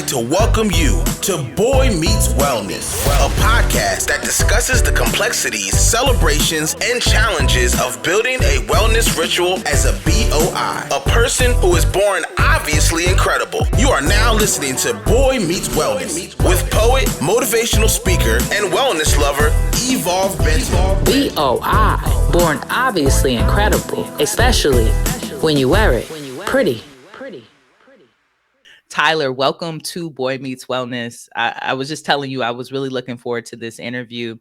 like to welcome you to Boy Meets Wellness, a podcast that discusses the complexities, celebrations, and challenges of building a wellness ritual as a BOI, a person who is born obviously incredible. You are now listening to Boy Meets Wellness with poet, motivational speaker, and wellness lover, Evolve Benton. BOI, born obviously incredible, especially when you wear it pretty. Tyler, welcome to Boy Meets Wellness. I was just telling you, I was really looking forward to this interview.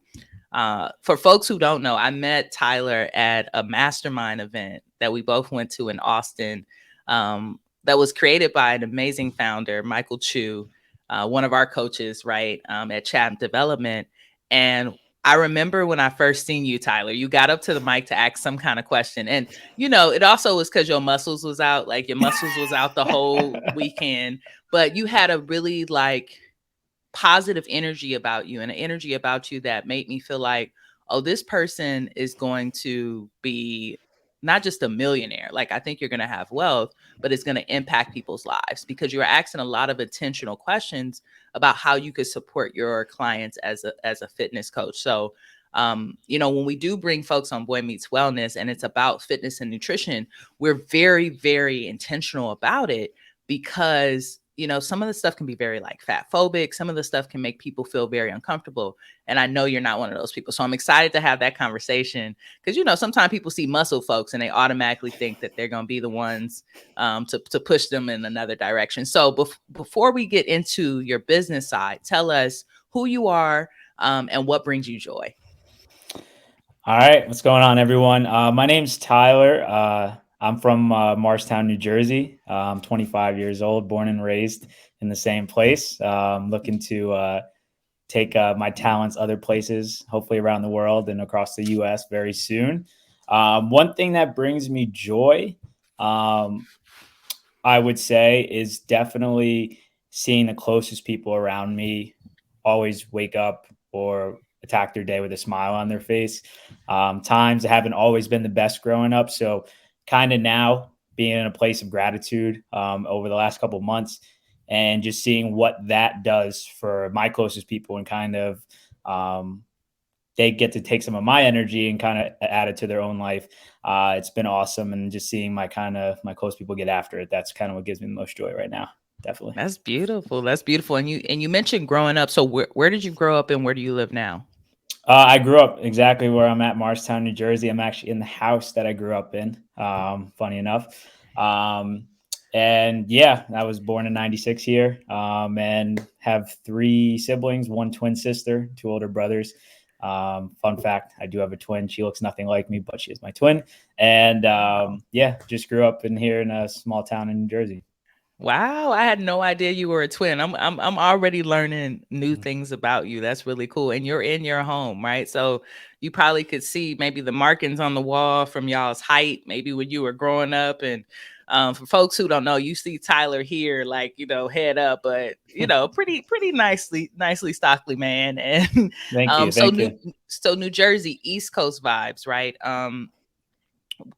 For folks who don't know, I met Tyler at a mastermind event that we both went to in Austin that was created by an amazing founder, Michael Chu, one of our coaches, right, at Chat Development. And I remember when I first seen you, Tyler, you got up to the mic to ask some kind of question. And, you know, it also was because your muscles was out, like your muscles was out the whole weekend, but you had a really like positive energy about you and an energy about you that made me feel like, oh, this person is going to be not just a millionaire. Like, I think you're going to have wealth, but it's going to impact people's lives because you're asking a lot of intentional questions about how you could support your clients as a fitness coach. So, you know, when we do bring folks on Boy Meets Wellness and it's about fitness and nutrition, we're very, very intentional about it because, you know, some of the stuff can be very like fat phobic. Some of the stuff can make people feel very uncomfortable. And I know you're not one of those people. So I'm excited to have that conversation because, you know, sometimes people see muscle folks and they automatically think that they're going to be the ones to push them in another direction. So before we get into your business side, tell us who you are and what brings you joy. All right. What's going on, everyone? My name's Tyler. I'm from Morristown, New Jersey. I'm 25 years old, born and raised in the same place. Looking to take my talents other places, hopefully around the world and across the U.S. very soon. One thing that brings me joy, I would say, is definitely seeing the closest people around me always wake up or attack their day with a smile on their face. Times haven't always been the best growing up, so kind of now being in a place of gratitude over the last couple of months and just seeing what that does for my closest people and kind of they get to take some of my energy and kind of add it to their own life. It's been awesome. And just seeing my close people get after it. That's kind of what gives me the most joy right now. Definitely. That's beautiful. That's beautiful. And you mentioned growing up. So where did you grow up and where do you live now? I grew up exactly where I'm at, Morristown, New Jersey. I'm actually in the house that I grew up in, funny enough. And yeah, I was born in 96 here and have 3 siblings, 1 twin sister, 2 older brothers. Fun fact, I do have a twin. She looks nothing like me, but she is my twin. And yeah, just grew up in here in a small town in New Jersey. Wow, I had no idea you were a twin. I'm already learning new things about you. That's really cool. And you're in your home, right? So you probably could see maybe the markings on the wall from y'all's height, maybe when you were growing up. And for folks who don't know, you see Tyler here, like, you know, head up, but you know, pretty nicely stockly man. And Thank you. So New Jersey, East Coast vibes, right?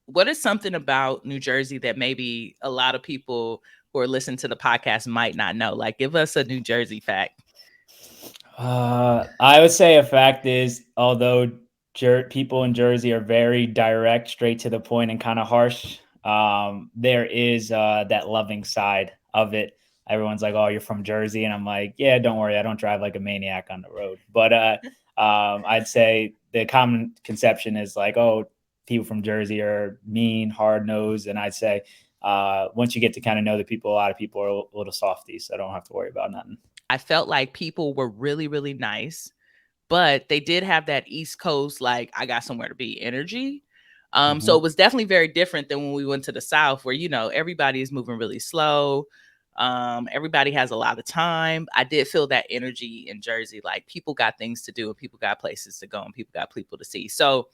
What is something about New Jersey that maybe a lot of people who are listening to the podcast might not know? Like, give us a New Jersey fact. I would say a fact is, although people in Jersey are very direct, straight to the point, and kind of harsh, there is that loving side of it. Everyone's like, "Oh, you're from Jersey," and I'm like, "Yeah, don't worry, I don't drive like a maniac on the road." But I'd say the common conception is like, "Oh, people from Jersey are mean, hard nosed," and I'd say once you get to kind of know the people, a lot of people are a little softy, so I don't have to worry about nothing. I felt like people were really, really nice, but they did have that East Coast, like, I got somewhere to be energy. So it was definitely very different than when we went to the South where, you know, everybody is moving really slow. Everybody has a lot of time. I did feel that energy in Jersey, like people got things to do and people got places to go and people got people to see. So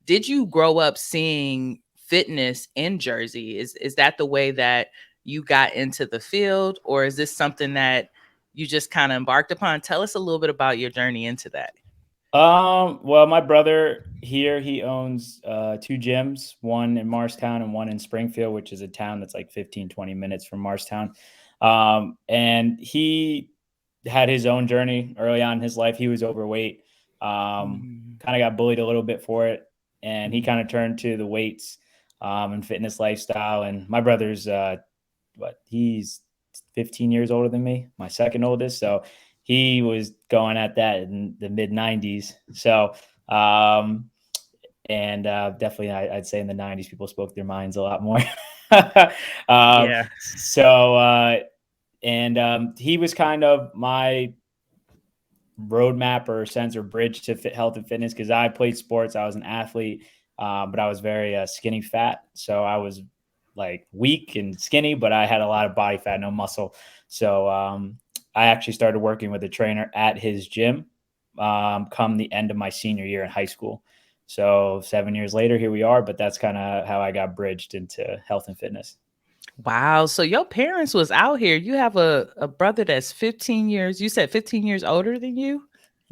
did you grow up seeing fitness in Jersey? Is that the way that you got into the field, or is this something that you just kind of embarked upon? Tell us a little bit about your journey into that. Well, my brother here, he owns 2 gyms, one in Morristown and one in Springfield, which is a town that's like 15, 20 minutes from Morristown. And he had his own journey early on in his life. He was overweight, Mm, kind of got bullied a little bit for it. And he mm. kind of turned to the weights and fitness lifestyle. And my brother's, he's 15 years older than me, my second oldest. So he was going at that in the mid 90s. So, definitely, I'd say in the 90s, people spoke their minds a lot more. um, Yeah. so, he was kind of my roadmap or sense or bridge to health and fitness because I played sports. I was an athlete, but I was very skinny fat. So I was like weak and skinny, but I had a lot of body fat, no muscle. So I actually started working with a trainer at his gym come the end of my senior year in high school. So 7 years later, here we are. But that's kind of how I got bridged into health and fitness. Wow. So your parents was out here. You have a brother that's 15 years. You said 15 years older than you?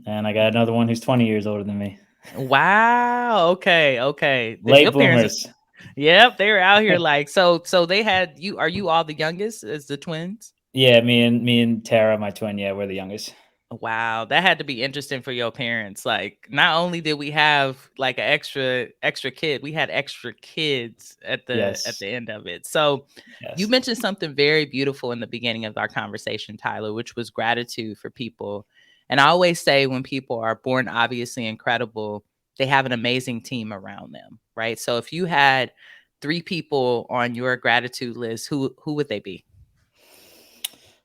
And I got another one who's 20 years older than me. Wow. Okay. Okay. Your Late parents, bloomers. yep, they were out here like so they had you. Are you all the youngest as the twins? Yeah, me and Tara, my twin, yeah, we're the youngest. Wow, that had to be interesting for your parents. Like, not only did we have like an extra kid, we had extra kids at Yes. the end of it. So, you Yes. mentioned something very beautiful in the beginning of our conversation, Tyler, which was gratitude for people. And I always say when people are born obviously incredible, they have an amazing team around them, right? So, if you had 3 people on your gratitude list, who would they be?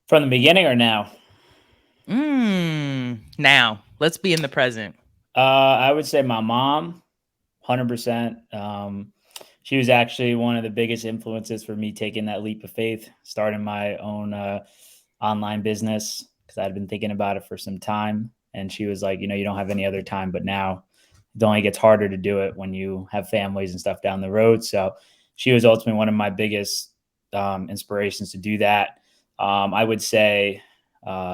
From the beginning or now? Now, let's be in the present. I would say my mom, 100%. She was actually one of the biggest influences for me taking that leap of faith, starting my own online business because I'd been thinking about it for some time. And she was like, you don't have any other time, but now it only gets harder to do it when you have families and stuff down the road. So she was ultimately one of my biggest inspirations to do that. I would say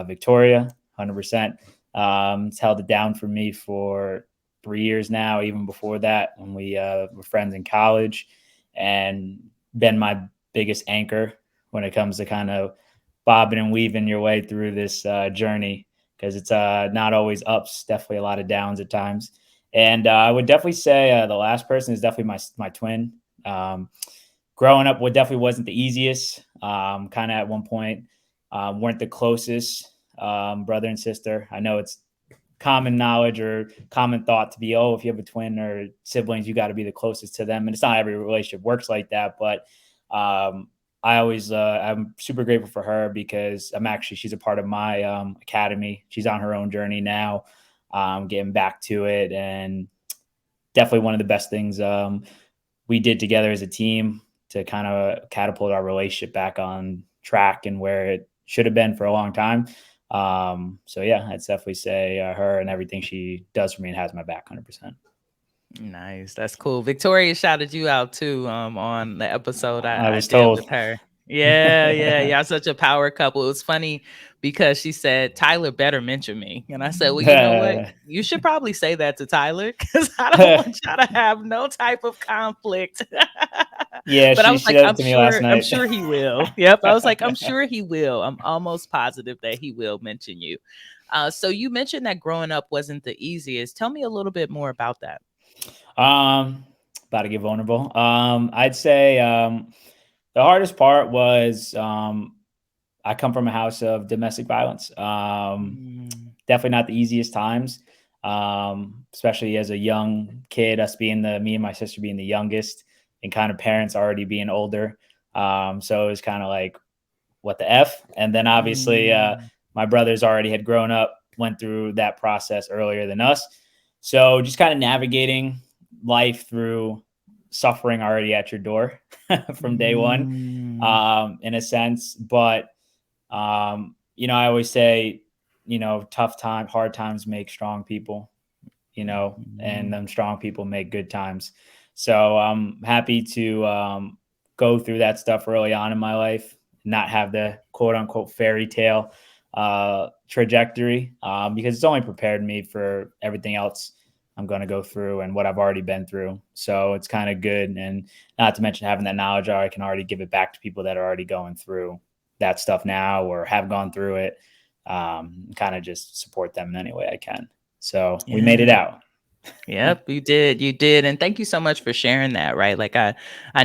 Victoria, 100%. It's held it down for me for 3 years now, even before that, when we were friends in college, and been my biggest anchor when it comes to kind of bobbing and weaving your way through this journey because it's not always ups, definitely a lot of downs at times. And I would definitely say the last person is definitely my twin. Growing up, what definitely wasn't the easiest. Kind of at one point, weren't the closest brother and sister. I know it's common knowledge or common thought to be, oh, if you have a twin or siblings, you got to be the closest to them. And it's not every relationship works like that. But I'm super grateful for her because she's a part of my academy. She's on her own journey now, getting back to it. And definitely one of the best things we did together as a team to kind of catapult our relationship back on track and where it should have been for a long time. So yeah, I'd definitely say her and everything she does for me and has my back 100%. Nice. That's cool. Victoria shouted you out too on the episode I I was did told. with her. Yeah, yeah, y'all such a power couple. It was funny because she said Tyler better mention me, and I said, well, you know what? You should probably say that to Tyler because I don't want y'all to have no type of conflict. Yeah, But I she was like, said it to me last I'm night. sure he will. Yep, I was like, I'm sure he will. I'm almost positive that he will mention you. So you mentioned that growing up wasn't the easiest. Tell me a little bit more about that. Um, About to get vulnerable. I'd say the hardest part was I come from a house of domestic violence. Mm, Definitely not the easiest times, especially as a young kid, me and my sister being the youngest, and kind of parents already being older. So it was kind of like, what the F? And then obviously, mm, my brothers already had grown up, went through that process earlier than us. So just kind of navigating life through suffering already at your door from day one, mm, in a sense. But I always say, hard times make strong people, and mhm. them strong people make good times. So I'm happy to go through that stuff early on in my life, not have the quote unquote fairy tale trajectory, because it's only prepared me for everything else I'm going to go through and what I've already been through. So it's kind of good. And not to mention having that knowledge, I can already give it back to people that are already going through that stuff now or have gone through it. Kind of just support them in any way I can. So we made it Yeah. out. Yep, you did. You did. And thank you so much for sharing that, right? Like I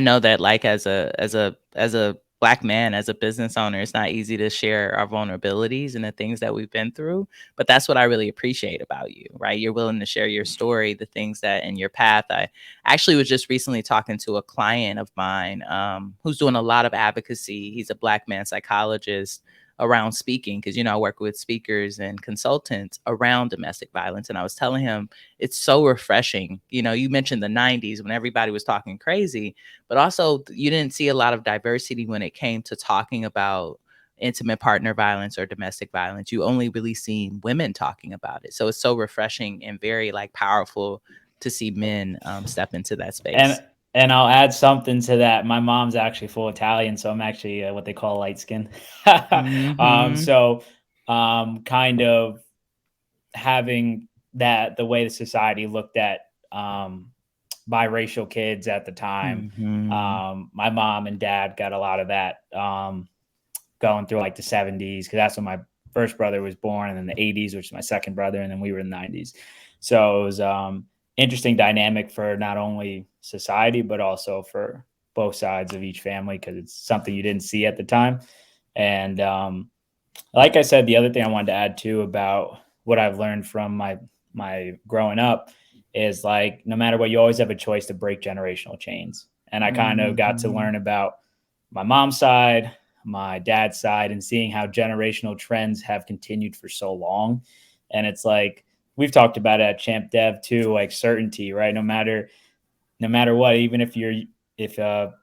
know that like as a black man, as a business owner, it's not easy to share our vulnerabilities and the things that we've been through, but that's what I really appreciate about you, right? You're willing to share your story, the things that in your path. I actually was just recently talking to a client of mine who's doing a lot of advocacy. He's a black man psychologist around speaking because I work with speakers and consultants around domestic violence, and I was telling him it's so refreshing. You mentioned the 90s when everybody was talking crazy, but also you didn't see a lot of diversity when it came to talking about intimate partner violence or domestic violence. You only really seen women talking about it. So it's so refreshing and very like powerful to see men step into that space. And I'll add something to that. My mom's actually full Italian, so I'm actually what they call light skin. Hmm. Kind of having that the way the society looked at biracial kids at the time. Hmm. My mom and dad got a lot of that going through like the 70s, because that's when my first brother was born, and then the 80s, which is my second brother, and then we were in the 90s. So it was interesting dynamic for not only society but also for both sides of each family, because it's something you didn't see at the time. And like I said, the other thing I wanted to add too about what I've learned from my growing up is like, no matter what, you always have a choice to break generational chains. And I kind of got to Hmm. learn about my mom's side, my dad's side, and seeing how generational trends have continued for so long. And it's like, we've talked about it at Champ Dev too, like certainty, right? No matter what, even if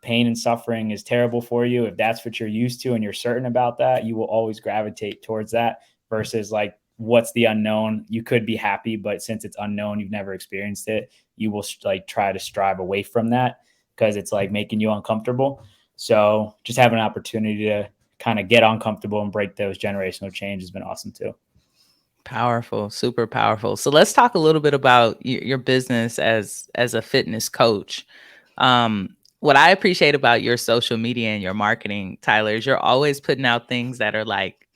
pain and suffering is terrible for you, if that's what you're used to and you're certain about that, you will always gravitate towards that, versus like, what's the unknown? You could be happy, but since it's unknown, you've never experienced it, you will like try to strive away from that because it's like making you uncomfortable. So just having an opportunity to kind of get uncomfortable and break those generational changes has been awesome too. Powerful, super powerful. So let's talk a little bit about your business as a fitness coach. What I appreciate about your social media and your marketing, Tyler, is you're always putting out things that are like,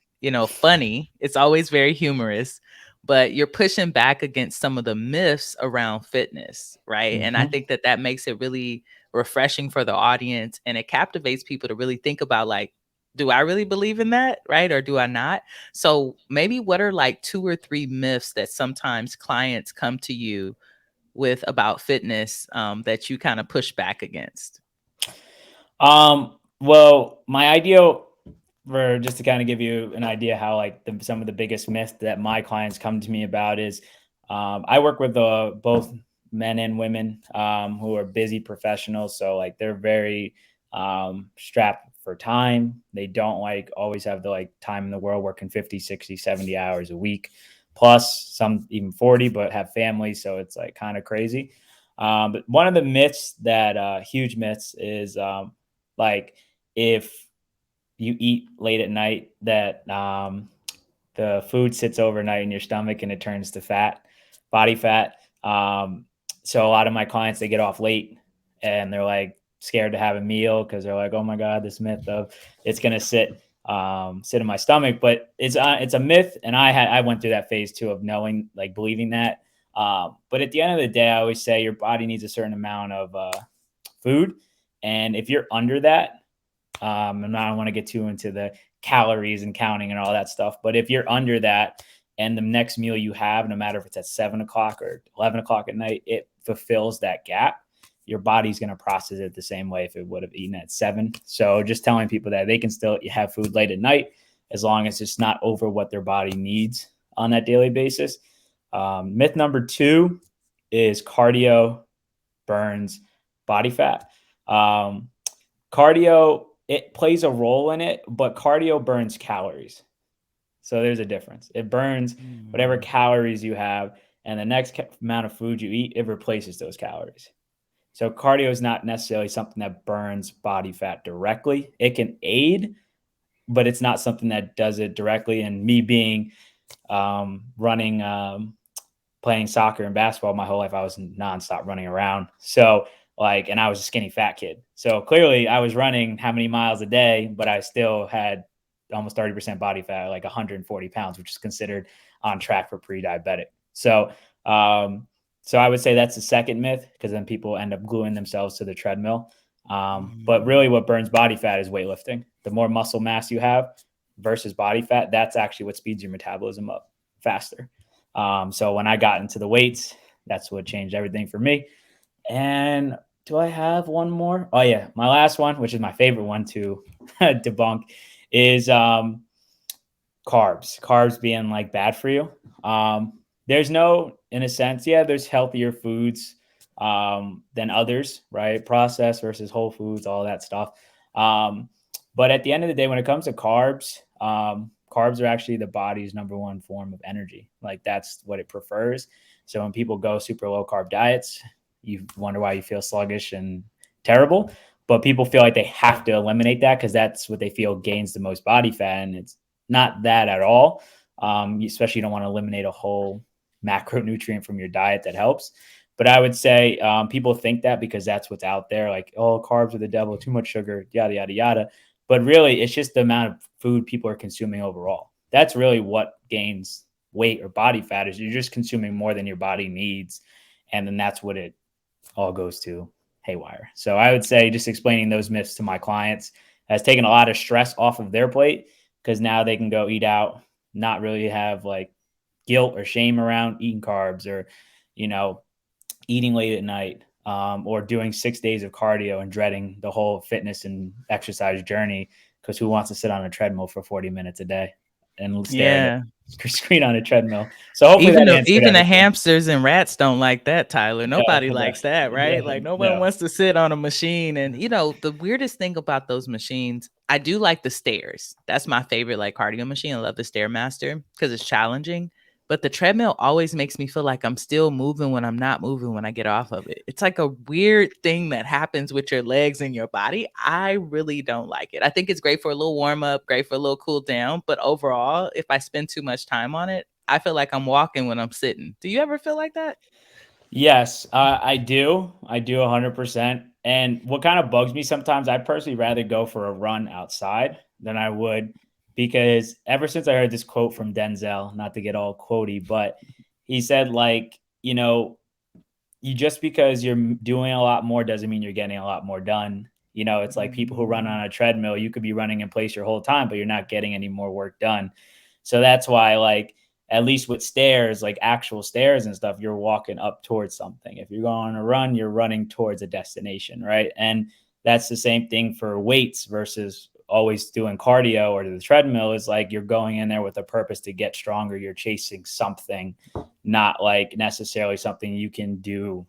funny. It's always very humorous, but you're pushing back against some of the myths around fitness, right? And I Mm-hmm. think that that makes it really refreshing for the audience, and it captivates people to really think about like, do I really believe in that, right? Or do I not? So maybe what are like 2 or 3 myths that sometimes clients come to you with about fitness that you kind of push back against? Well, my ideal, for just to kind of give you an idea how like some of the biggest myths that my clients come to me about is, I work with both men and women who are busy professionals. So like they're very strapped for time. They don't like always have the like time in the world, working 50, 60, 70 hours a week, plus some even 40, but have families. So it's like kind of crazy. But one of the myths that huge myths is like, if you eat late at night, that the food sits overnight in your stomach and it turns to fat, body fat. So a lot of my clients, they get off late and they're like scared to have a meal because they're like, oh my God, this myth of it's going to sit in my stomach. But it's a myth. And I went through that phase too of knowing, like believing that. But at the end of the day, I always say your body needs a certain amount of food. And if you're under that, and I don't want to get too into the calories and counting and all that stuff, but if you're under that and the next meal you have, no matter if it's at 7 o'clock or 11 o'clock at night, it fulfills that gap, your body's going to process it the same way if it would have eaten at 7. So just telling people that they can still have food late at night as long as it's not over what their body needs on that daily basis. Myth number 2 is cardio burns body fat. Cardio, it plays a role in it, but cardio burns calories. So there's a difference. It burns whatever Mm. calories you have, and the next amount of food you eat, it replaces those calories. So cardio is not necessarily something that burns body fat directly. It can aid, but it's not something that does it directly. And me being running, playing soccer and basketball my whole life, I was nonstop running around. So like, and I was a skinny fat kid. So clearly I was running how many miles a day, but I still had almost 30% body fat, like 140 pounds, which is considered on track for pre-diabetic. So, so I would say that's the second myth, because then people end up gluing themselves to the treadmill. But really what burns body fat is weightlifting. The more muscle mass you have versus body fat, that's actually what speeds your metabolism up faster. So when I got into the weights, that's what changed everything for me. And do I have one more? Oh yeah, my last one, which is my favorite one to debunk, is carbs being like bad for you. There's no, in a sense, yeah, there's healthier foods than others, right? Processed versus whole foods, all that stuff. But at the end of the day, when it comes to carbs, carbs are actually the body's number one form of energy. Like that's what it prefers. So when people go super low carb diets, you wonder why you feel sluggish and terrible. But people feel like they have to eliminate that because that's what they feel gains the most body fat. And it's not that at all. Especially you don't want to eliminate a whole macronutrient from your diet that helps. But I would say people think that because that's what's out there, like, oh, carbs are the devil, too much sugar, yada, yada, yada. But really, it's just the amount of food people are consuming overall. That's really what gains weight or body fat is you're just consuming more than your body needs. And then that's what it all goes to haywire. So I would say just explaining those myths to my clients has taken a lot of stress off of their plate, because now they can go eat out, not really have like guilt or shame around eating carbs or, eating late at night, or doing 6 days of cardio and dreading the whole fitness and exercise journey. Because who wants to sit on a treadmill for 40 minutes a day and stare at a screen on a treadmill? So hopefully Even that the answered even the everything. hamsters and rats don't like that, Tyler. Nobody No, likes that, right? yeah, Like no one no. wants to sit on a machine. And the weirdest thing about those machines, I do like the stairs. That's my favorite like cardio machine. I love the Stairmaster because it's challenging. But the treadmill always makes me feel like I'm still moving when I'm not moving when I get off of it. It's like a weird thing that happens with your legs and your body. I really don't like it. I think it's great for a little warm up, great for a little cool down. But overall, if I spend too much time on it, I feel like I'm walking when I'm sitting. Do you ever feel like that? Yes, I do. I do 100%. And what kind of bugs me sometimes, I'd personally rather go for a run outside than I would, because ever since I heard this quote from Denzel, not to get all quotey, but he said, like, you just because you're doing a lot more doesn't mean you're getting a lot more done. It's like people who run on a treadmill, you could be running in place your whole time, but you're not getting any more work done. So that's why, like, at least with stairs, like actual stairs and stuff, you're walking up towards something. If you're going on a run, you're running towards a destination, right? And that's the same thing for weights versus always doing cardio or the treadmill. Is like you're going in there with a purpose to get stronger. You're chasing something, not like necessarily something you can do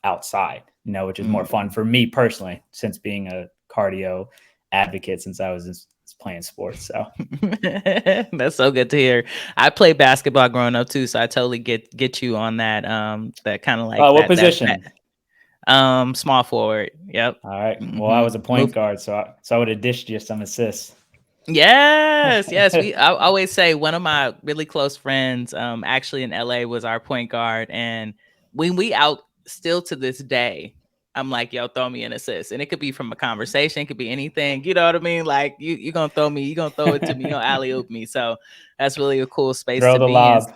outside, which is more fun for me personally, since being a cardio advocate since I was playing sports. So that's so good to hear. I played basketball growing up too, so I totally get you on that. That kind of like what that position? Small forward. Yep. All right. Well, I Mm-hmm. was a point guard, so I would have dished you some assists. Yes. I always say one of my really close friends, actually in LA, was our point guard, and when we out still to this day, I'm like, yo, throw me an assist, and it could be from a conversation, it could be anything. You know what I mean? Like you gonna throw me, you gonna throw it to me, you gonna alley oop me. So that's really a cool space Throw to the be in. lob.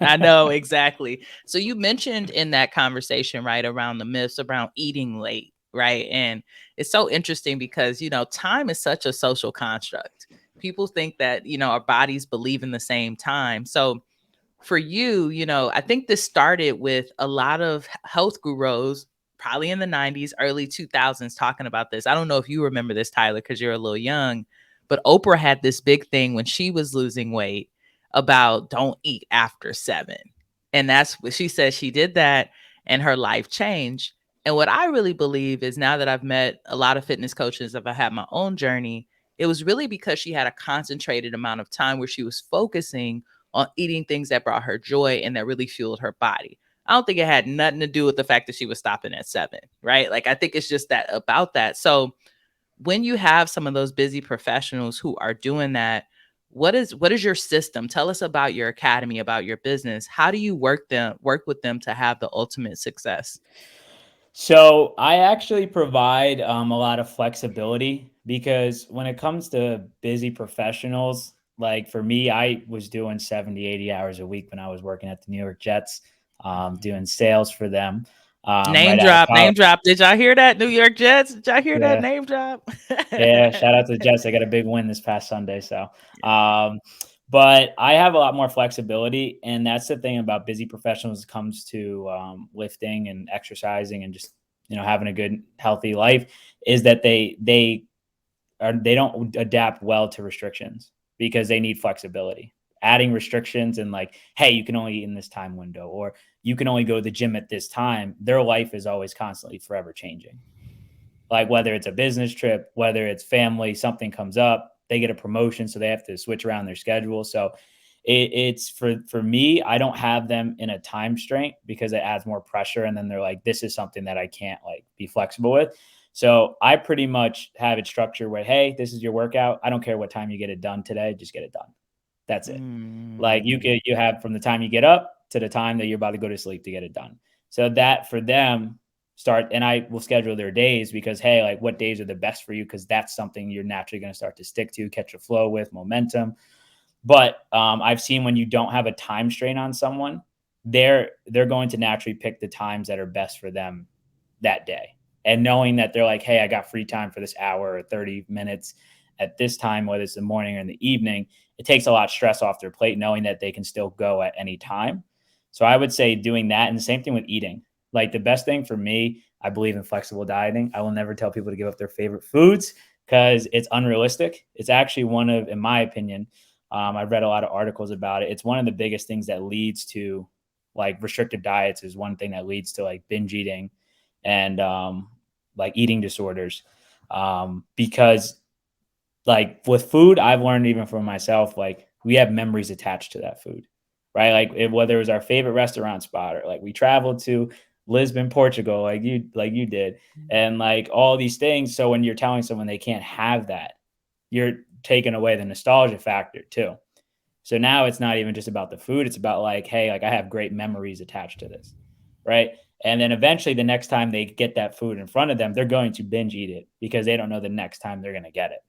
I know, exactly. So you mentioned in that conversation, right, around the myths around eating late, right? And it's so interesting because, time is such a social construct. People think that, our bodies believe in the same time. So for you, I think this started with a lot of health gurus, probably in the 90s, early 2000s, talking about this. I don't know if you remember this, Tyler, because you're a little young, but Oprah had this big thing when she was losing weight about don't eat after 7. And that's what she said. She did that and her life changed. And what I really believe is, now that I've met a lot of fitness coaches, if I had my own journey, it was really because she had a concentrated amount of time where she was focusing on eating things that brought her joy and that really fueled her body. I don't think it had nothing to do with the fact that she was stopping at 7, right? Like, I think it's just that about that. So when you have some of those busy professionals who are doing that, what is your system? Tell us about your academy, about your business. How do you work with them to have the ultimate success? So I actually provide a lot of flexibility because when it comes to busy professionals, like for me, I was doing 70, 80 hours a week when I was working at the New York Jets, doing sales for them. Name Right out of drop, name college. drop. Did y'all hear that? New York Jets? Did y'all hear that Yeah. name drop? Yeah. Shout out to the Jets. They got a big win this past Sunday. So, um, but I have a lot more flexibility. And that's the thing about busy professionals when it comes to lifting and exercising and just, having a good, healthy life is that they don't adapt well to restrictions because they need flexibility. Adding restrictions and like, hey, you can only eat in this time window, or you can only go to the gym at this time. Their life is always constantly forever changing. Like whether it's a business trip, whether it's family, something comes up, they get a promotion, so they have to switch around their schedule. So it's for me, I don't have them in a time strain because it adds more pressure. And then they're like, this is something that I can't like be flexible with. So I pretty much have it structured where, hey, this is your workout. I don't care what time you get it done today, just get it done. That's it. Like you have from the time you get up to the time that you're about to go to sleep to get it done. So that for them start, and I will schedule their days because, hey, like what days are the best for you? Because that's something you're naturally going to start to stick to, catch a flow with momentum. But I've seen when you don't have a time strain on someone, they're going to naturally pick the times that are best for them that day. And knowing that they're like, hey, I got free time for this hour or 30 minutes at this time, whether it's the morning or in the evening, it takes a lot of stress off their plate, knowing that they can still go at any time. So I would say doing that, and the same thing with eating. Like the best thing for me, I believe in flexible dieting. I will never tell people to give up their favorite foods because it's unrealistic. It's actually one of, in my opinion, I've read a lot of articles about it. It's one of the biggest things that leads to like restrictive diets is one thing that leads to like binge eating and like eating disorders. Because like with food, I've learned even from myself, like we have memories attached to that food, right? Like whether it was our favorite restaurant spot or like we traveled to Lisbon, Portugal, like you did, and like all these things. So when you're telling someone they can't have that, you're taking away the nostalgia factor too. So now it's not even just about the food. It's about like, hey, like I have great memories attached to this. Right. And then eventually the next time they get that food in front of them, they're going to binge eat it because they don't know the next time they're going to get it.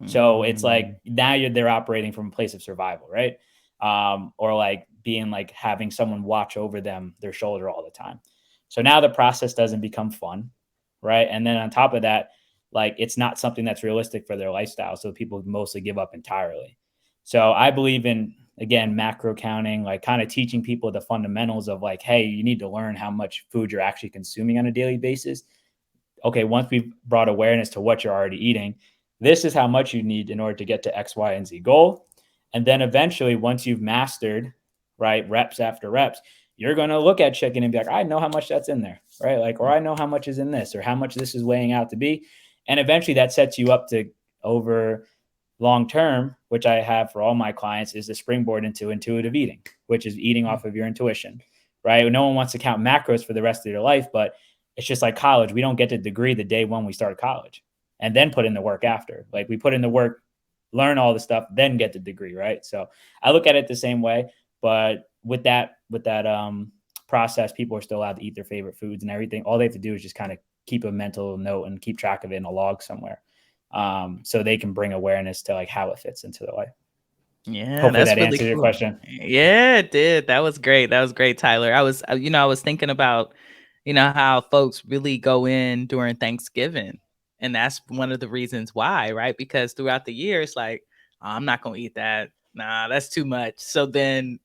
So it's like now they're operating from a place of survival. Right. Or like being like having someone watch over them, their shoulder all the time. So now the process doesn't become fun. Right. And then on top of that, like it's not something that's realistic for their lifestyle. So people mostly give up entirely. So I believe in, again, macro counting, like kind of teaching people the fundamentals of like, hey, you need to learn how much food you're actually consuming on a daily basis. Okay, once we've brought awareness to what you're already eating, this is how much you need in order to get to X, Y, and Z goal. And then eventually, once you've mastered, right, reps after reps, you're going to look at chicken and be like, I know how much that's in there, right? Like, or I know how much is in this, or how much this is weighing out to be. And eventually that sets you up to over long term, which I have for all my clients, is the springboard into intuitive eating, which is eating off of your intuition, right? No one wants to count macros for the rest of their life, but it's just like college. We don't get the degree the day when we start college and then put in the work after. Like we put in the work, learn all the stuff, then get the degree, right? So I look at it the same way, but with that process, people are still allowed to eat their favorite foods and everything. All they have to do is just kind of keep a mental note and keep track of it in a log somewhere. So they can bring awareness to like how it fits into their life. Yeah, Hopefully that's that really answered your cool. question. Yeah, it did. That was great. That was great, Tyler. I was thinking about, how folks really go in during Thanksgiving. And that's one of the reasons why, right? Because throughout the year, it's like, "Oh, I'm not going to eat that. Nah, that's too much." So then,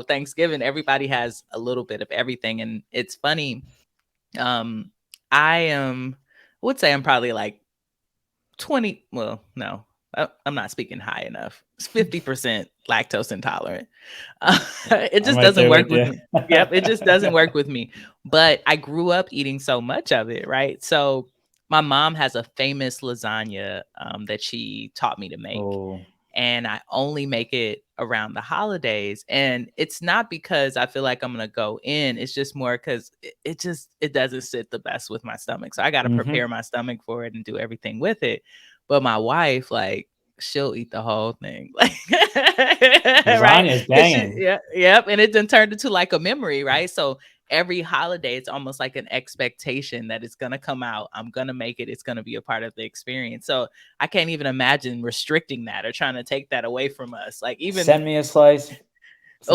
Thanksgiving, everybody has a little bit of everything. And it's funny. Um, I would say I'm probably like 20, well, no, I'm not speaking high enough. It's 50% lactose intolerant. It I'm just right doesn't there work with with you. me. Yep, it just doesn't work with me. But I grew up eating so much of it, right? So my mom has a famous lasagna that she taught me to make, Oh, and I only make it around the holidays. And it's not because I feel like I'm gonna go in. It's just more because it doesn't sit the best with my stomach. So I got to prepare my stomach for it and do everything with it. But my wife, like, she'll eat the whole thing, like, right? lasagna is Because she, banging. yeah, yep, and it then turned into like a memory, right? So every holiday, it's almost like an expectation that it's going to come out. I'm going to make it. It's going to be a part of the experience. So I can't even imagine restricting that or trying to take that away from us. Like even, Send me a slice. Send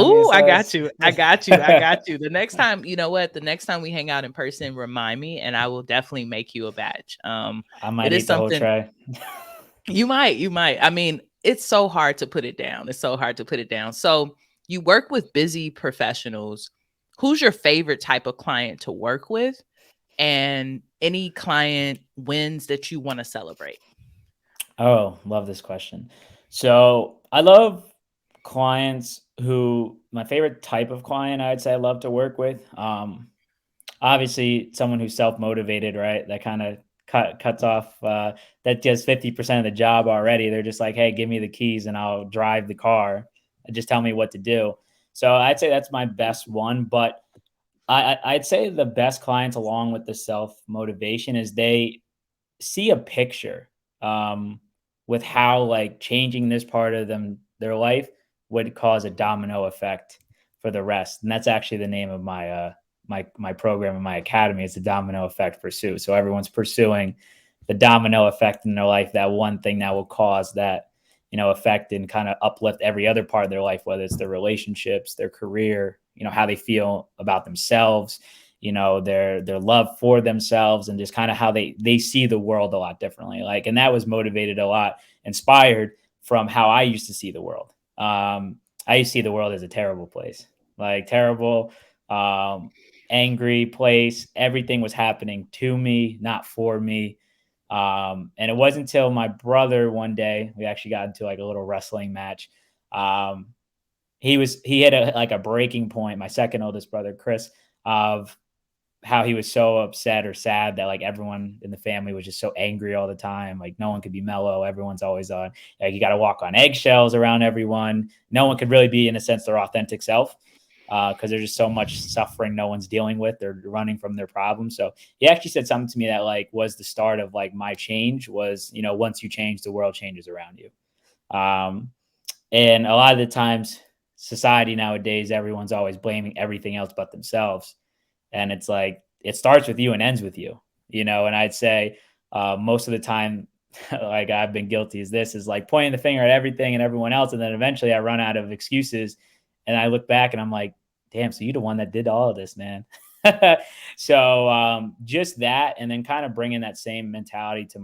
me a oh, I got slice. you. I got you. I got you. The next time, you know what? The next time we hang out in person, remind me and I will definitely make you a batch. I It might is eat the whole something tray. you might. I mean, it's so hard to put it down. It's so hard to put it down. So you work with busy professionals. Who's your favorite type of client to work with? And any client wins that you want to celebrate? Oh, love this question. So I love clients who my favorite type of client I'd say I love to work with. Obviously someone who's self-motivated, right? That kind of cuts off that does 50% of the job already. They're just like, hey, give me the keys and I'll drive the car. Just tell me what to do. So I'd say that's my best one. But I'd say the best clients along with the self-motivation is they see a picture um, with how like changing this part of their life would cause a domino effect for the rest. And that's actually the name of my program in my academy. It's the domino effect pursuit. So everyone's pursuing the domino effect in their life, that one thing that will cause that, effect and kind of uplift every other part of their life, whether it's their relationships, their career, how they feel about themselves, their love for themselves, and just kind of how they see the world a lot differently. Like, and that was motivated a lot, inspired from how I used to see the world. I used to see the world as a terrible place, like terrible, angry place. Everything was happening to me, not for me. And it wasn't until my brother one day, we actually got into like a little wrestling match. Um, he had a breaking point, my second oldest brother, Chris, of how he was so upset or sad that like everyone in the family was just so angry all the time. Like no one could be mellow. Everyone's always on, like, you got to walk on eggshells around everyone. No one could really be, in a sense, their authentic self. Because there's just so much suffering no one's dealing with. They're running from their problems. So he actually said something to me that like was the start of like my change was, once you change, the world changes around you. And a lot of the times society nowadays, everyone's always blaming everything else but themselves. And it's like, it starts with you and ends with you, and I'd say most of the time, like I've been guilty is like pointing the finger at everything and everyone else. And then eventually I run out of excuses and I look back and I'm like, damn, so you're the one that did all of this, man. So just that, and then kind of bringing that same mentality to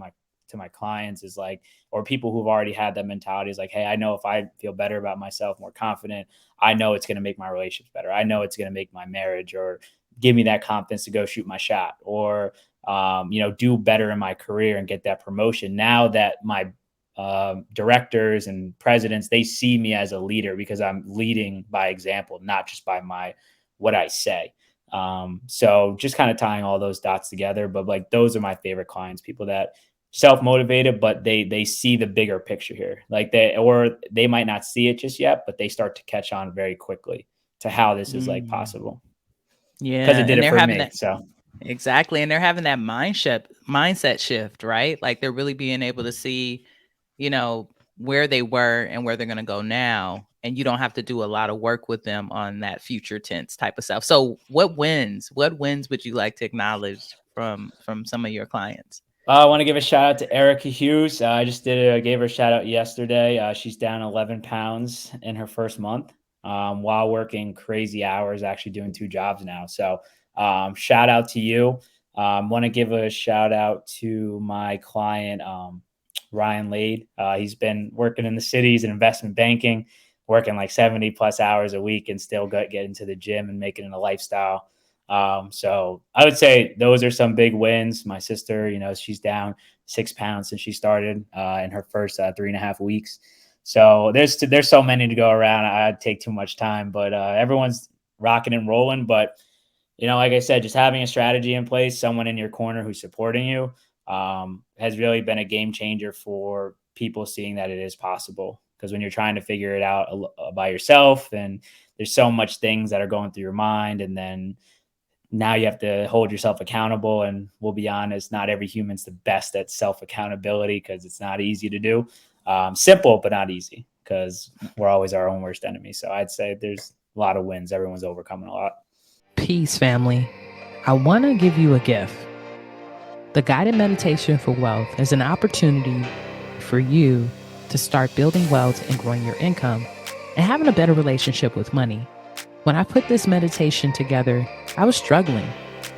my clients is like, or people who've already had that mentality is like, hey, I know if I feel better about myself, more confident, I know it's going to make my relationships better. I know it's going to make my marriage or give me that confidence to go shoot my shot or, do better in my career and get that promotion. Now that my directors and presidents, they see me as a leader because I'm leading by example, not just by what I say. So just kind of tying all those dots together, but like, those are my favorite clients, people that self-motivated, but they see the bigger picture here. Like they might not see it just yet, but they start to catch on very quickly to how this is like possible. Yeah. Because it did And it they're for having me. that. So Exactly. And they're having that mindset shift, right? Like they're really being able to see, where they were and where they're going to go now. And you don't have to do a lot of work with them on that future tense type of stuff. So what wins would you like to acknowledge from some of your clients? I want to give a shout out to Erica Hughes. I just gave her a shout out yesterday. She's down 11 pounds in her first month while working crazy hours, actually doing 2 jobs now. So shout out to you. Want to give a shout out to my client, Ryan Lade. He's been working in the cities in investment banking, working like 70 plus hours a week and still get into the gym and making it a lifestyle. So I would say those are some big wins. My sister, she's down 6 pounds since she started in her first 3.5 weeks. So there's so many to go around. I'd take too much time, but everyone's rocking and rolling. But like I said, just having a strategy in place, someone in your corner who's supporting you, has really been a game changer for people seeing that it is possible. Because when you're trying to figure it out by yourself, and there's so much things that are going through your mind, and then now you have to hold yourself accountable. And we'll be honest, not every human's the best at self accountability because it's not easy to do. Simple, but not easy because we're always our own worst enemy. So I'd say there's a lot of wins. Everyone's overcoming a lot. Peace, family. I want to give you a gift. The guided meditation for wealth is an opportunity for you to start building wealth and growing your income and having a better relationship with money. When I put this meditation together, I was struggling.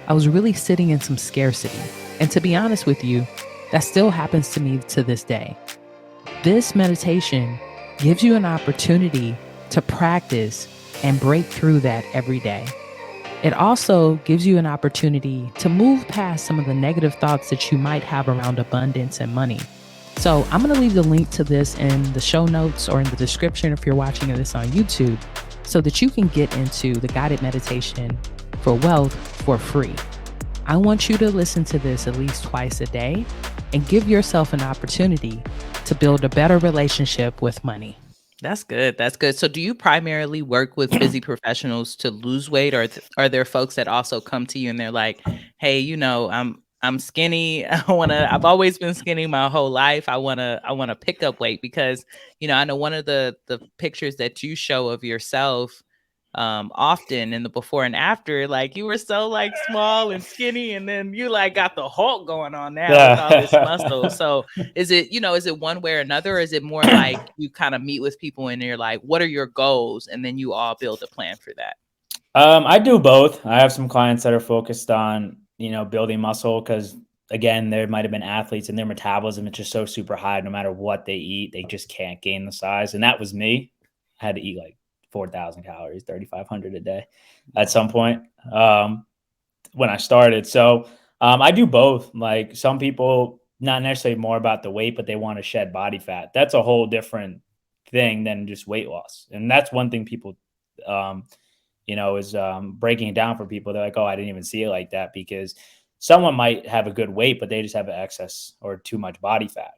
I was really sitting in some scarcity. And to be honest with you, that still happens to me to this day. This meditation gives you an opportunity to practice and break through that every day. It also gives you an opportunity to move past some of the negative thoughts that you might have around abundance and money. So I'm going to leave the link to this in the show notes or in the description if you're watching this on YouTube so that you can get into the guided meditation for wealth for free. I want you to listen to this at least twice a day and give yourself an opportunity to build a better relationship with money. That's good. That's good. So do you primarily work with busy professionals to lose weight, or are there folks that also come to you and they're like, "Hey, I'm skinny. I've always been skinny my whole life. I want to pick up weight because, I know one of the pictures that you show of yourself often in the before and after, like you were so like small and skinny, and then you like got the Hulk going on now with all this muscle. So is it one way or another, or is it more like you kind of meet with people and you're like, what are your goals, and then you all build a plan for that? I do both. I have some clients that are focused on, building muscle because, again, there might have been athletes and their metabolism is just so super high. No matter what they eat, they just can't gain the size. And that was me. I had to eat like 4,000 calories, 3,500 a day at some point when I started. So I do both. Like some people, not necessarily more about the weight, but they want to shed body fat. That's a whole different thing than just weight loss. And that's one thing people is breaking it down for people. They're like, oh, I didn't even see it like that, because someone might have a good weight, but they just have excess or too much body fat.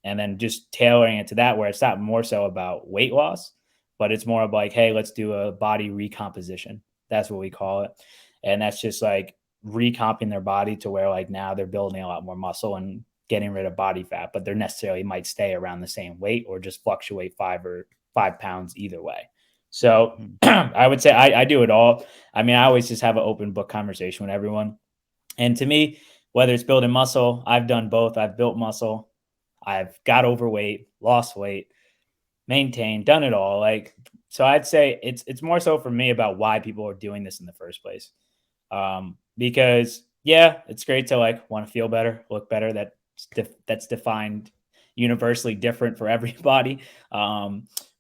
And then just tailoring it to that, where it's not more so about weight loss, but it's more of like, hey, let's do a body recomposition. That's what we call it. And that's just like recomping their body to where like now they're building a lot more muscle and getting rid of body fat, but they're necessarily might stay around the same weight or just fluctuate 5 pounds either way. So I would say I do it all. I mean, I always just have an open book conversation with everyone. And to me, whether it's building muscle, I've done both. I've built muscle. I've got overweight, lost weight, maintained, done it all. Like, so I'd say it's more so for me about why people are doing this in the first place. Because yeah, it's great to like want to feel better, look better. That's defined universally different for everybody.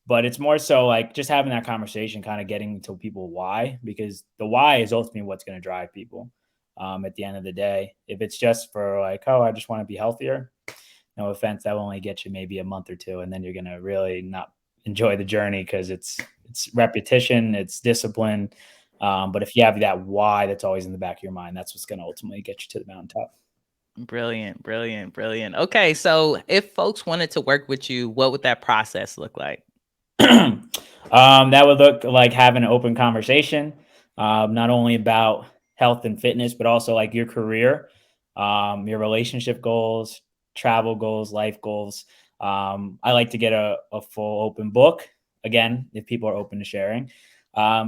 But it's more so like just having that conversation, kind of getting to people why, because the why is ultimately what's going to drive people at the end of the day. If it's just for like, oh, I just want to be healthier, no offense, that will only get you maybe a month or two. And then you're going to really not enjoy the journey because it's repetition, it's discipline. But if you have that why that's always in the back of your mind, that's what's going to ultimately get you to the mountaintop. Brilliant, brilliant, brilliant. Okay, so if folks wanted to work with you, what would that process look like? That would look like having an open conversation, not only about health and fitness, but also like your career, your relationship goals, travel goals, life goals. I like to get a full open book, again, if people are open to sharing,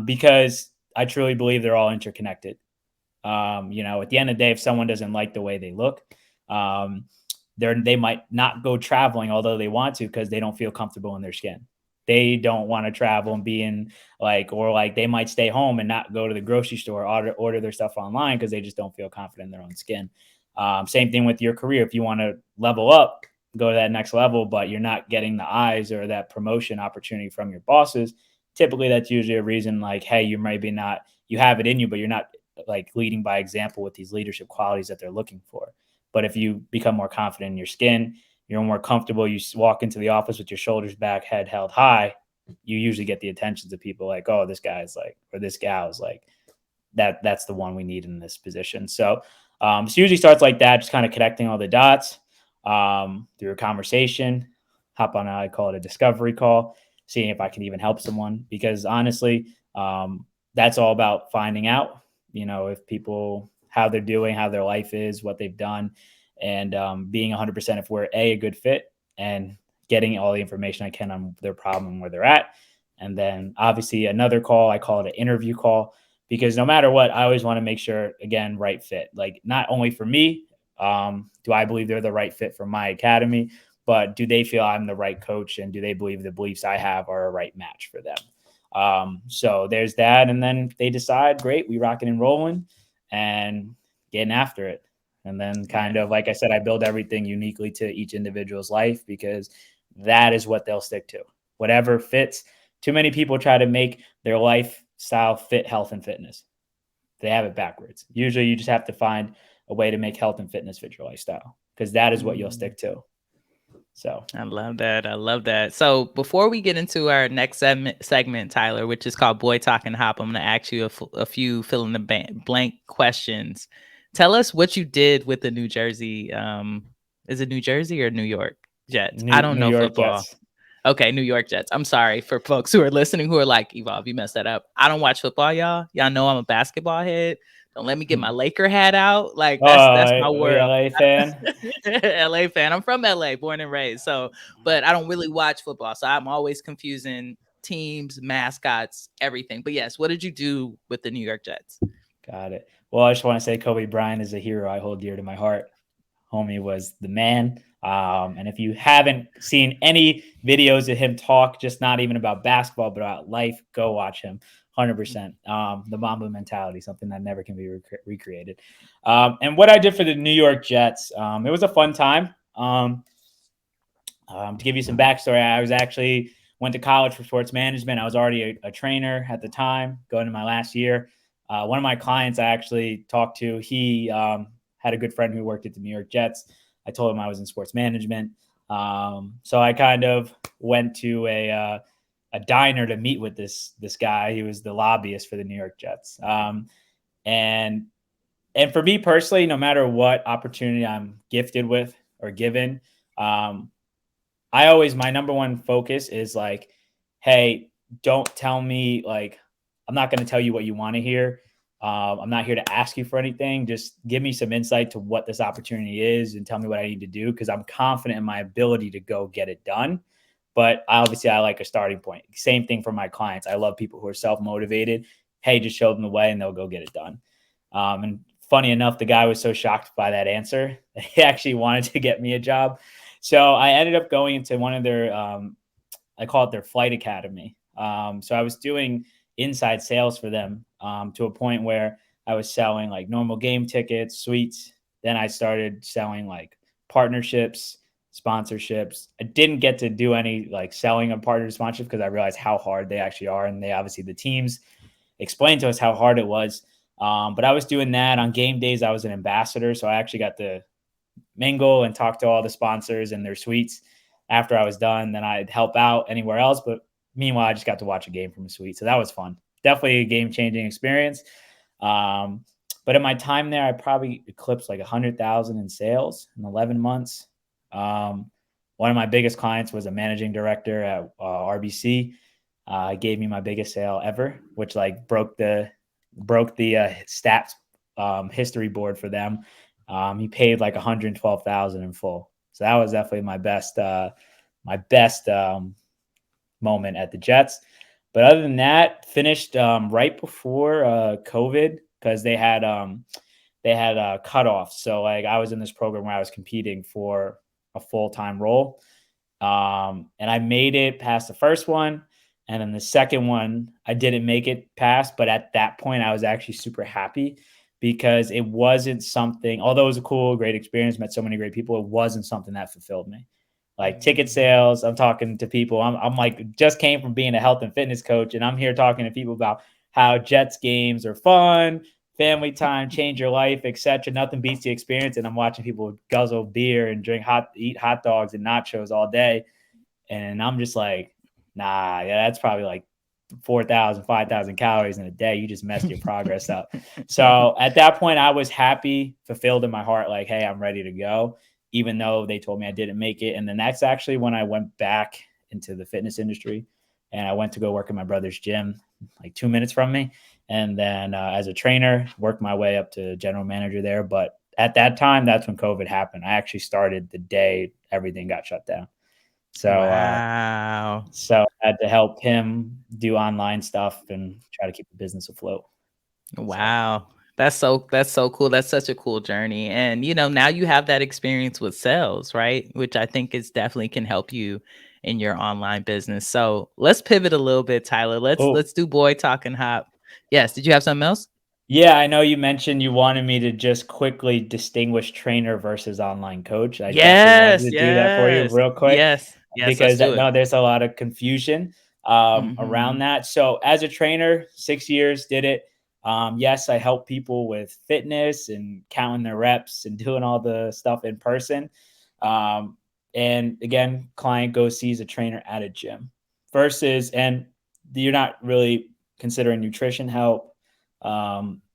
because I truly believe they're all interconnected. At the end of the day, if someone doesn't like the way they look, they might not go traveling, although they want to, because they don't feel comfortable in their skin. They don't want to travel and be in or they might stay home and not go to the grocery store, order their stuff online because they just don't feel confident in their own skin. Same thing with your career. If you want to level up, go to that next level, but you're not getting the eyes or that promotion opportunity from your bosses, typically that's usually a reason like, hey, you have it in you, but you're not like leading by example with these leadership qualities that they're looking for. But if you become more confident in your skin, you're more comfortable, you walk into the office with your shoulders back, head held high, you usually get the attentions of people like, oh, this guy's like, or this gal is like, that's the one we need in this position. So it usually starts like that, just kind of connecting all the dots through a conversation, hop on, I call it a discovery call, seeing if I can even help someone, because honestly, that's all about finding out, if people, how they're doing, how their life is, what they've done, and being 100% if we're a good fit, and getting all the information I can on their problem, where they're at. And then obviously another call, I call it an interview call, because no matter what, I always want to make sure, again, right fit. Like, not only for me, do I believe they're the right fit for my academy, but do they feel I'm the right coach, and do they believe the beliefs I have are a right match for them? So there's that. And then they decide, great, we rocking and rolling and getting after it. And then kind of, like I said, I build everything uniquely to each individual's life, because that is what they'll stick to. Whatever fits. Too many people try to make their lifestyle fit health and fitness. They have it backwards. Usually you just have to find a way to make health and fitness fit your lifestyle, because that is what you'll stick to. So I love that. I love that. So before we get into our next segment, Tyler, which is called Boy Talk and Hop, I'm going to ask you a few fill in the blank questions. Tell us what you did with the New Jersey. Is it New Jersey or New York Jets? I don't New know York football. Jets. Okay, New York Jets. I'm sorry for folks who are listening who are like, Evolve, you messed that up. I don't watch football, y'all. Y'all know I'm a basketball head. Don't let me get my Laker hat out. Like, that's my world. LA fan. LA fan. I'm from LA, born and raised. So, but I don't really watch football. So I'm always confusing teams, mascots, everything. But yes, what did you do with the New York Jets? Got it. Well, I just want to say Kobe Bryant is a hero I hold dear to my heart. Homie was the man. And if you haven't seen any videos of him talk, just not even about basketball, but about life, go watch him. 100%. The Mamba mentality, something that never can be recreated. And what I did for the New York Jets, it was a fun time. To give you some backstory, I was actually went to college for sports management. I was already a trainer at the time, going to my last year. One of my clients I actually talked to, he had a good friend who worked at the New York Jets. I told him I was in sports management. So I kind of went to a diner to meet with this guy. He was the lobbyist for the New York Jets. And for me personally, no matter what opportunity I'm gifted with or given, my number one focus is like, hey, don't tell me, like, I'm not going to tell you what you want to hear. I'm not here to ask you for anything. Just give me some insight to what this opportunity is and tell me what I need to do, because I'm confident in my ability to go get it done. But obviously, I like a starting point. Same thing for my clients. I love people who are self-motivated. Hey, just show them the way and they'll go get it done. And funny enough, the guy was so shocked by that answer that he actually wanted to get me a job. So I ended up going into one of their, I call it their flight academy. So I was doing inside sales for them to a point where I was selling like normal game tickets, suites. Then I started selling like partnerships, sponsorships. I didn't get to do any like selling of partner sponsorships because I realized how hard they actually are. And the teams explained to us how hard it was. But I was doing that on game days. I was an ambassador. So I actually got to mingle and talk to all the sponsors and their suites after I was done. Then I'd help out anywhere else. But meanwhile, I just got to watch a game from a suite. So that was fun. Definitely a game-changing experience. But in my time there, I probably eclipsed like 100,000 in sales in 11 months. One of my biggest clients was a managing director at RBC. Gave me my biggest sale ever, which like broke the stats history board for them. He paid like 112,000 in full. So that was definitely my best moment at the Jets. But other than that, finished right before COVID, because they had cutoffs. So like I was in this program where I was competing for a full-time role. And I made it past the first one. And then the second one, I didn't make it past. But at that point, I was actually super happy, because it wasn't something, although it was a cool, great experience, met so many great people, it wasn't something that fulfilled me. Like ticket sales, I'm talking to people. I'm like, just came from being a health and fitness coach, and I'm here talking to people about how Jets games are fun, family time, change your life, etc. Nothing beats the experience. And I'm watching people guzzle beer and eat hot dogs and nachos all day. And I'm just like, nah, yeah, that's probably like 4,000, 5,000 calories in a day. You just messed your progress up. So at that point, I was happy, fulfilled in my heart, like, hey, I'm ready to go, even though they told me I didn't make it. And then that's actually when I went back into the fitness industry, and I went to go work in my brother's gym, like 2 minutes from me. And then as a trainer, worked my way up to general manager there. But at that time, that's when COVID happened. I actually started the day everything got shut down. So, wow. So I had to help him do online stuff and try to keep the business afloat. So, Wow. That's so cool. That's such a cool journey. And now you have that experience with sales, right? Which I think is definitely can help you in your online business. So let's pivot a little bit, Tyler. Let's oh, let's do boy talk and hop. Yes. Did you have something else? yeah, I know you mentioned you wanted me to just quickly distinguish trainer versus online coach. I definitely wanted Yes, to do that for you yes, real quick yes. Let's because I do it. know there's a lot of confusion around Hmm. that. So, as a trainer, 6 years did it. Yes, I help people with fitness and counting their reps and doing all the stuff in person. Um, and again, client goes sees a trainer at a gym versus, and you're not really considering nutrition help,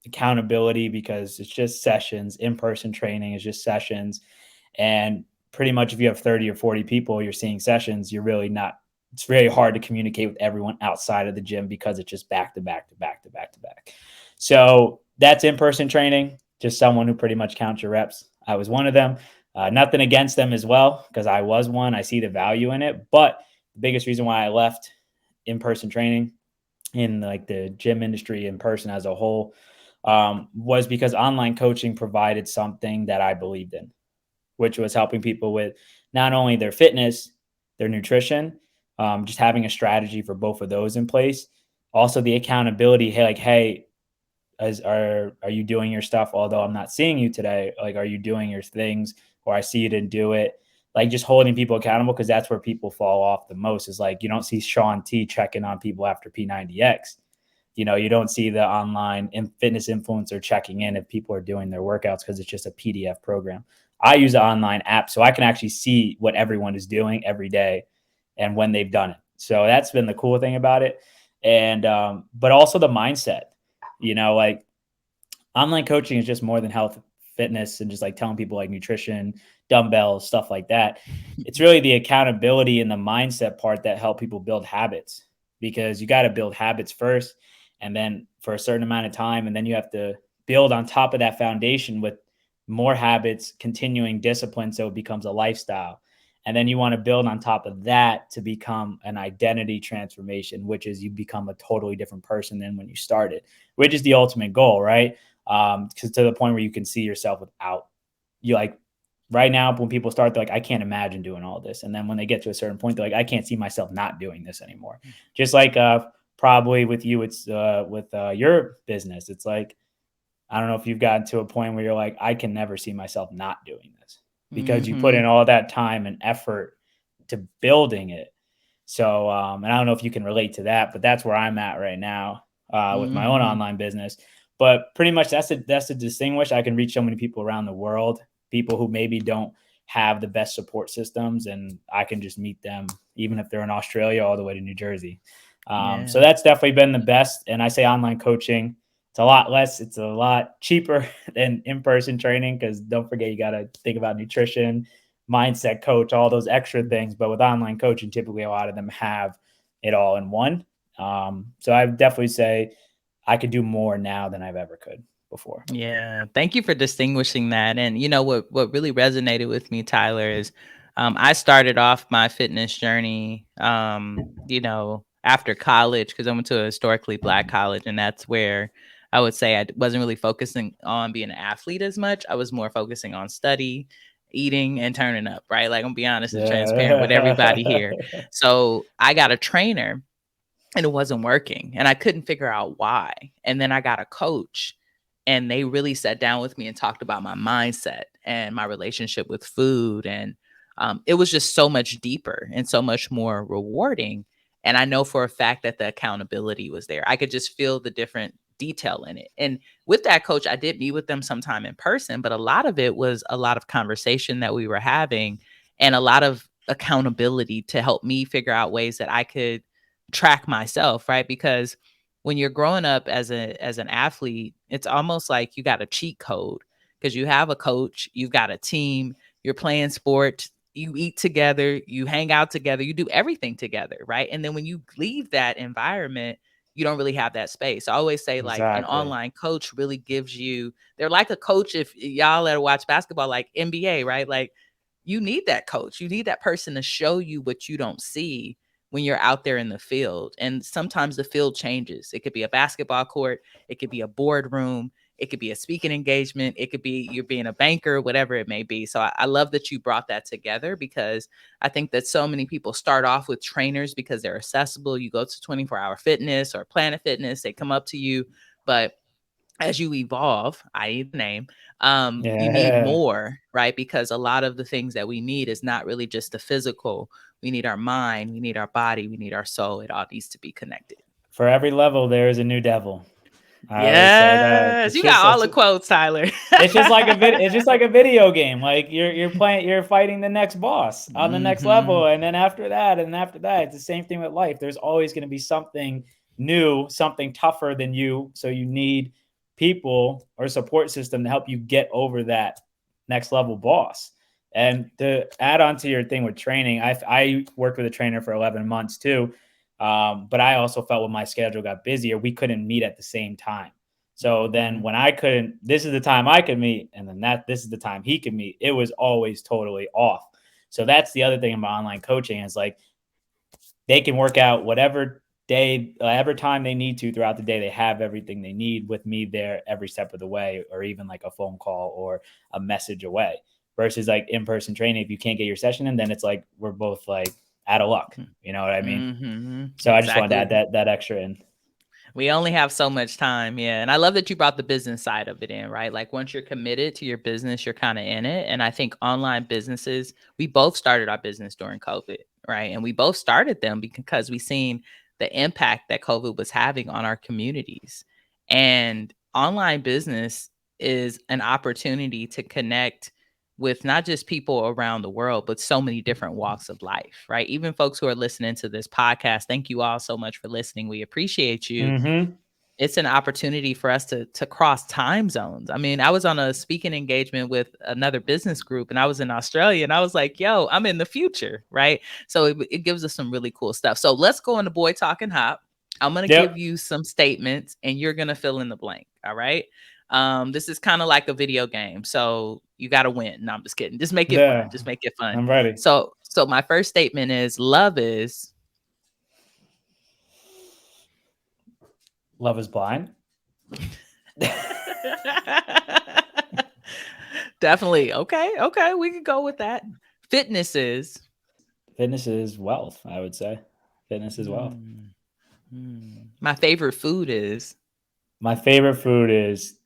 accountability, because it's just sessions. In-person training is just sessions, and pretty much if you have 30 or 40 people you're seeing sessions, you're really not, it's very hard to communicate with everyone outside of the gym because it's just back to back to back to back to back. So that's in-person training, just someone who pretty much counts your reps. I was one of them. Nothing against them as well, because I was one. I see the value in it, but the biggest reason why I left in-person training in like the gym industry in person as a whole, was because online coaching provided something that I believed in, which was helping people with not only their fitness, their nutrition, just having a strategy for both of those in place. Also, the accountability. Hey, like, hey, are you doing your stuff? Although I'm not seeing you today, like, are you doing your things? Or I see you didn't do it. Like, just holding people accountable, because that's where people fall off the most. Is like, you don't see Sean T checking on people after P90X. You don't see the online fitness influencer checking in if people are doing their workouts, because it's just a PDF program. I use an online app so I can actually see what everyone is doing every day and when they've done it. So that's been the cool thing about it. And but also the mindset, like, online coaching is just more than health, fitness, and just like telling people like nutrition, dumbbells, stuff like that. It's really the accountability and the mindset part that help people build habits, because you got to build habits first, and then for a certain amount of time, and then you have to build on top of that foundation with more habits, continuing discipline, so it becomes a lifestyle. And then you want to build on top of that to become an identity transformation, which is you become a totally different person than when you started, which is the ultimate goal, right? Because to the point where you can see yourself without, you like, right now when people start, they're like, I can't imagine doing all this, and then when they get to a certain point, they're like, I can't see myself not doing this anymore. Just like probably with you, it's with your business, it's like, I don't know if you've gotten to a point where you're like, I can never see myself not doing this, because you put Hmm. in all that time and effort to building it. So, and I don't know if you can relate to that, but that's where I'm at right now with my own Hmm. online business. But pretty much that's a distinguish. I can reach so many people around the world, people who maybe don't have the best support systems, and I can just meet them, even if they're in Australia, all the way to New Jersey. So Yeah. that's definitely been the best. And I say online coaching, it's a lot less, it's a lot cheaper than in-person training, because don't forget, you got to think about nutrition, mindset coach, all those extra things. But with online coaching, typically a lot of them have it all in one. So I would definitely say I could do more now than I've ever could before. Yeah, thank you for distinguishing that. And what really resonated with me, Tyler, is I started off my fitness journey, after college, because I went to a historically Black college, and that's where I would say I wasn't really focusing on being an athlete as much. I was more focusing on study, eating, and turning up. Right, like I'm gonna be honest and transparent with everybody Yeah. here. So I got a trainer, and it wasn't working, and I couldn't figure out why. And then I got a coach, and they really sat down with me and talked about my mindset and my relationship with food, and it was just so much deeper and so much more rewarding. And I know for a fact that the accountability was there. I could just feel the different detail in it. And with that coach, I did meet with them sometime in person, but a lot of it was a lot of conversation that we were having, and a lot of accountability to help me figure out ways that I could track myself, right? Because when you're growing up as an athlete, it's almost like you got a cheat code, because you have a coach, you've got a team, you're playing sport, you eat together, you hang out together, you do everything together, right? And then when you leave that environment, you don't really have that space. I always say, like, an Exactly. online coach really gives you, they're like a coach. If y'all ever watch basketball, like NBA, right? Like, you need that coach. You need that person to show you what you don't see, when you're out there in the field. And sometimes the field changes. It could be a basketball court, it could be a boardroom, it could be a speaking engagement, it could be you're being a banker, whatever it may be. So I love that you brought that together, because I think that so many people start off with trainers because they're accessible. You go to 24-hour fitness or Planet Fitness, they come up to you. But as you evolve, i.e. the name, you need more, right? Because a lot of the things that we need is not really just the physical. We need our mind, we need our body, we need our soul. It all needs to be connected. For every level, there is a new devil. I always say that. Yes, you got all the quotes, Tyler. It's just like it's just like a video game. Like you're fighting the next boss on the next level, and then after that, it's the same thing with life. There's always going to be something new, something tougher than you. So you need people or support system to help you get over that next level boss. And to add on to your thing with training, I worked with a trainer for 11 months too. But I also felt when my schedule got busier, we couldn't meet at the same time. So then when I couldn't, this is the time I could meet, and then this is the time he could meet. It was always totally off. So that's the other thing about online coaching is like they can work out whatever time they need to throughout the day. They have everything they need with me there every step of the way, or even like a phone call or a message away. Versus like in-person training, if you can't get your session in, then it's like we're both like out of luck. You know what I mean? So I just wanted to add that extra in. We only have so much time. Yeah. And I love that you brought the business side of it in, right? Like once you're committed to your business, you're kind of in it. And I think online businesses, we both started our business during COVID, right? And we both started them because we seen the impact that COVID was having on our communities. And online business is an opportunity to connect with not just people around the world, but so many different walks of life, right? Even folks who are listening to this podcast, thank you all so much for listening. We appreciate you. It's an opportunity for us to cross time zones. I mean, I was on a speaking engagement with another business group and I was in Australia and I was like, yo, I'm in the future, right? So it gives us some really cool stuff. So let's go into Boy Talking Hop. I'm going to give you some statements and you're going to fill in the blank. All right. This is kind of like a video game. So you got to win. No, I'm just kidding. Just make it fun. Just make it fun. I'm ready. So my first statement is love is blind. Definitely. Okay. We can go with that. Fitness is wealth, I would say. Fitness is wealth. My favorite food is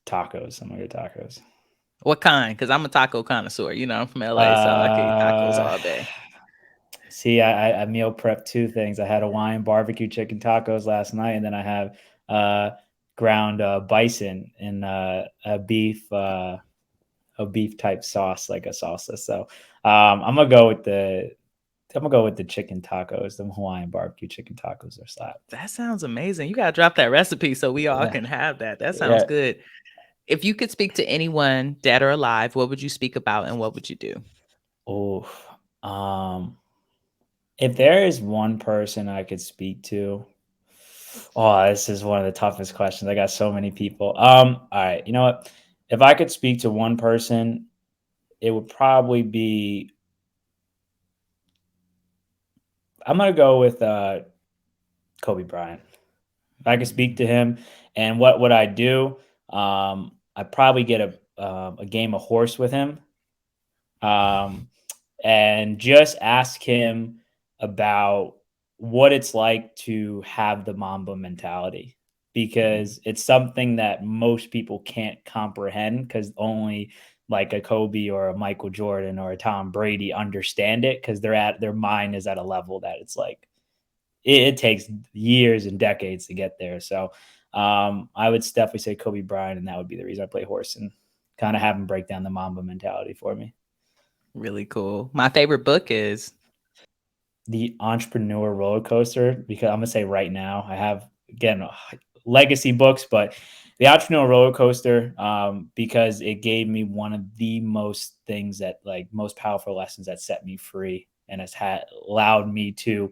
tacos. I'm gonna go tacos. What kind? Because I'm a taco connoisseur. You know, I'm from LA, so I can eat tacos all day. See, I meal prep two things. I had Hawaiian barbecue chicken tacos last night, and then I have ground bison in a beef type sauce, like a salsa. So I'm gonna go with the chicken tacos. The Hawaiian barbecue chicken tacos are slap. That sounds amazing. You gotta drop that recipe so we all can have that. That sounds good. If you could speak to anyone, dead or alive, what would you speak about and what would you do? If there is one person I could speak to, this is one of the toughest questions. I got so many people. All right, you know what? If I could speak to one person, it would probably be. I'm gonna go with Kobe Bryant. If I could speak to him, and what would I do? I'd probably get a game of horse with him, and just ask him about what it's like to have the Mamba mentality, because it's something that most people can't comprehend, because only like a Kobe or a Michael Jordan or a Tom Brady understand it, because their mind is at a level that it's like it takes years and decades to get there. So I would definitely say Kobe Bryant, and that would be the reason I play horse and kind of have him break down the Mamba mentality for me. Really cool. My favorite book is The Entrepreneur Roller Coaster, because I'm gonna say right now I have, again, legacy books, but The Entrepreneur Roller Coaster, because it gave me one of the most powerful lessons that set me free and has allowed me to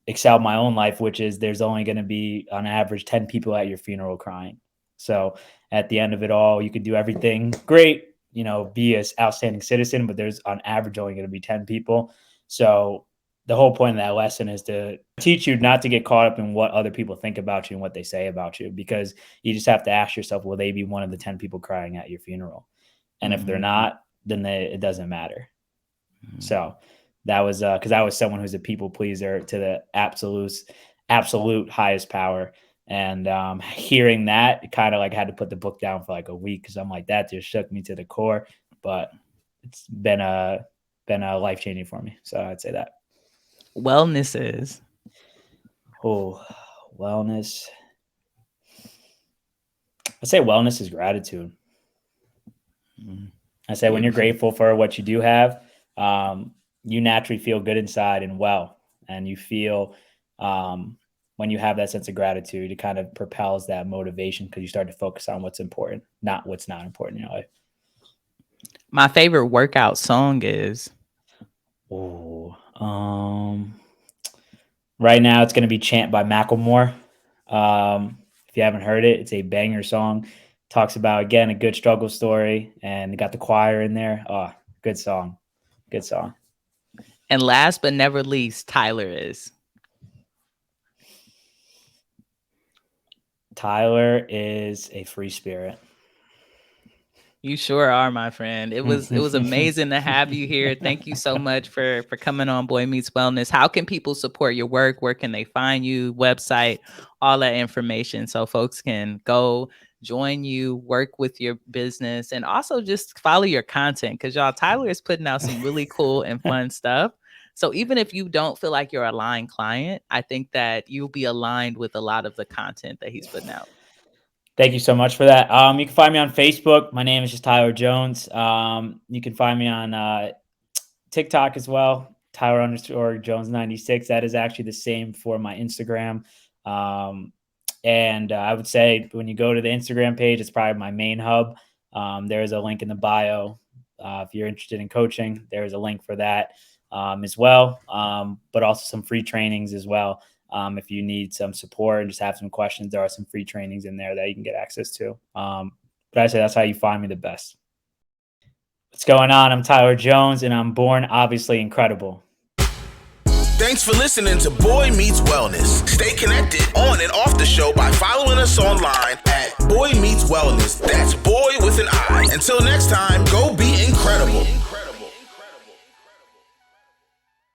excel my own life, which is there's only going to be on average 10 people at your funeral crying. So at the end of it all, you could do everything great, be an outstanding citizen, but there's on average only going to be 10 people. So the whole point of that lesson is to teach you not to get caught up in what other people think about you and what they say about you, because you just have to ask yourself, will they be one of the 10 people crying at your funeral? And if they're not, then it doesn't matter. So that was because I was someone who's a people pleaser to the absolute highest power. And hearing that, it kind of like had to put the book down for like a week, because I'm like, that just shook me to the core. But it's been life changing for me. So I'd say that. Wellness is. Oh, wellness. I'd say wellness is gratitude. I say when you're grateful for what you do have, you naturally feel good inside and well. And you feel when you have that sense of gratitude, it kind of propels that motivation, because you start to focus on what's important, not what's not important in your life. My favorite workout song is. Right now it's going to be Chant by Macklemore. If you haven't heard it, it's a banger song. Talks about, again, a good struggle story, and they got the choir in there. Oh, good song. Good song. And last but never least, Tyler is. Tyler is a free spirit. You sure are, my friend. It was amazing to have you here. Thank you so much for coming on Boy Meets Wellness. How can people support your work? Where can they find you? Website, all that information, so folks can go join you, work with your business, and also just follow your content, because y'all, Tyler is putting out some really cool and fun stuff. So even if you don't feel like you're a aligned client, I think that you'll be aligned with a lot of the content that he's putting out. Thank you so much for that. You can find me on Facebook. My name is just Tyler Jones. You can find me on TikTok as well, Tyler_Jones96. That is actually the same for my Instagram. And I would say when you go to the Instagram page, it's probably my main hub. There is a link in the bio. If you're interested in coaching, there is a link for that as well, but also some free trainings as well. If you need some support and just have some questions, there are some free trainings in there that you can get access to. But I say that's how you find me the best. What's going on? I'm Tyler Jones, and I'm born obviously incredible. Thanks for listening to Boy Meets Wellness. Stay connected on and off the show by following us online at Boy Meets Wellness. That's boy with an I. Until next time,